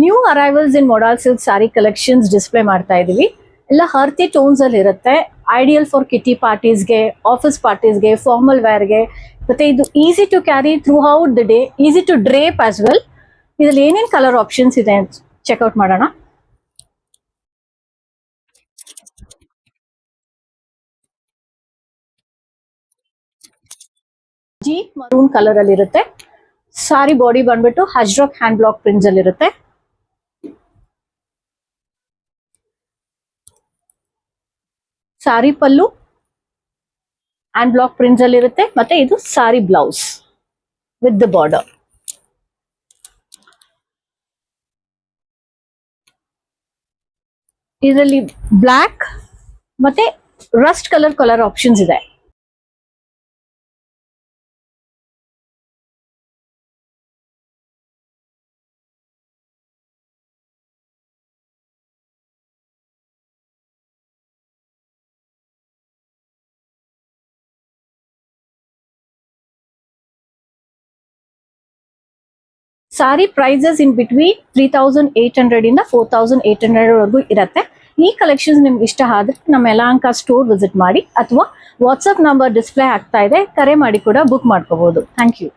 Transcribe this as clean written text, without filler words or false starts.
New arrivals in modal silk sari collections display ಮಾಡ್ತಾ ಇದೀವಿ. ಎಲ್ಲ ಹರ್ತಿ ಟೋನ್ಸ್ ಅಲ್ಲಿ ಇರುತ್ತೆ. ಐಡಿಯಲ್ ಫಾರ್ ಕಿಟಿ ಪಾರ್ಟೀಸ್ಗೆ, ಆಫೀಸ್ ಪಾರ್ಟೀಸ್ಗೆ, ಫಾರ್ಮಲ್ ವೇರ್ಗೆ. ಮತ್ತೆ ಇದು easy to carry throughout the day, easy to drape as well. ಇದ್ರಲ್ಲಿ ಏನೇನ್ ಕಲರ್ ಆಪ್ಷನ್ಸ್ ಇದೆ ಚೆಕ್ಔಟ್ ಮಾಡೋಣ. ಡೀಪ್ ಮರೂನ್ ಕಲರ್ ಅಲ್ಲಿ ಇರುತ್ತೆ. ಸಾರಿ ಬಾಡಿ ಬಂದ್ಬಿಟ್ಟು ಹಜ್ರಾಕ್ ಹ್ಯಾಂಡ್ ಬ್ಲಾಕ್ ಪ್ರಿಂಟ್ಸ್ ಅಲ್ಲಿ ಇರುತ್ತೆ. ಸಾರಿ ಪಲ್ಲು ಹ್ಯಾಂಡ್ ಬ್ಲಾಕ್ ಪ್ರಿಂಟ್ಸ್ ಅಲ್ಲಿ ಇರುತ್ತೆ. ಮತ್ತೆ ಇದು ಸಾರಿ ಬ್ಲೌಸ್ ವಿತ್ ದ ಬಾರ್ಡರ್. ಇದರಲ್ಲಿ ಬ್ಲಾಕ್ ಮತ್ತೆ ರಸ್ಟ್ ಕಲರ್ ಆಪ್ಷನ್ಸ್ ಇದೆ. ಸಾರಿ ಪ್ರೈಸಸ್ ಇನ್ ಬಿಟ್ವೀನ್ 3800 ಇಂದ 4800 ವರೆಗೂ ಇರುತ್ತೆ. ಈ ಕಲೆಕ್ಷನ್ಸ್ ನಿಮ್ಗೆ ಇಷ್ಟ ಆದ್ರೆ ನಮ್ಮ ಯಲಹಂಕ ಸ್ಟೋರ್ ವಿಸಿಟ್ ಮಾಡಿ, ಅಥವಾ ವಾಟ್ಸ್ಆಪ್ ನಂಬರ್ ಡಿಸ್ಪ್ಲೇ ಆಗ್ತಾ ಇದೆ, ಕರೆ ಮಾಡಿ ಕೂಡ ಬುಕ್ ಮಾಡ್ಕೋಬಹುದು. Thank you.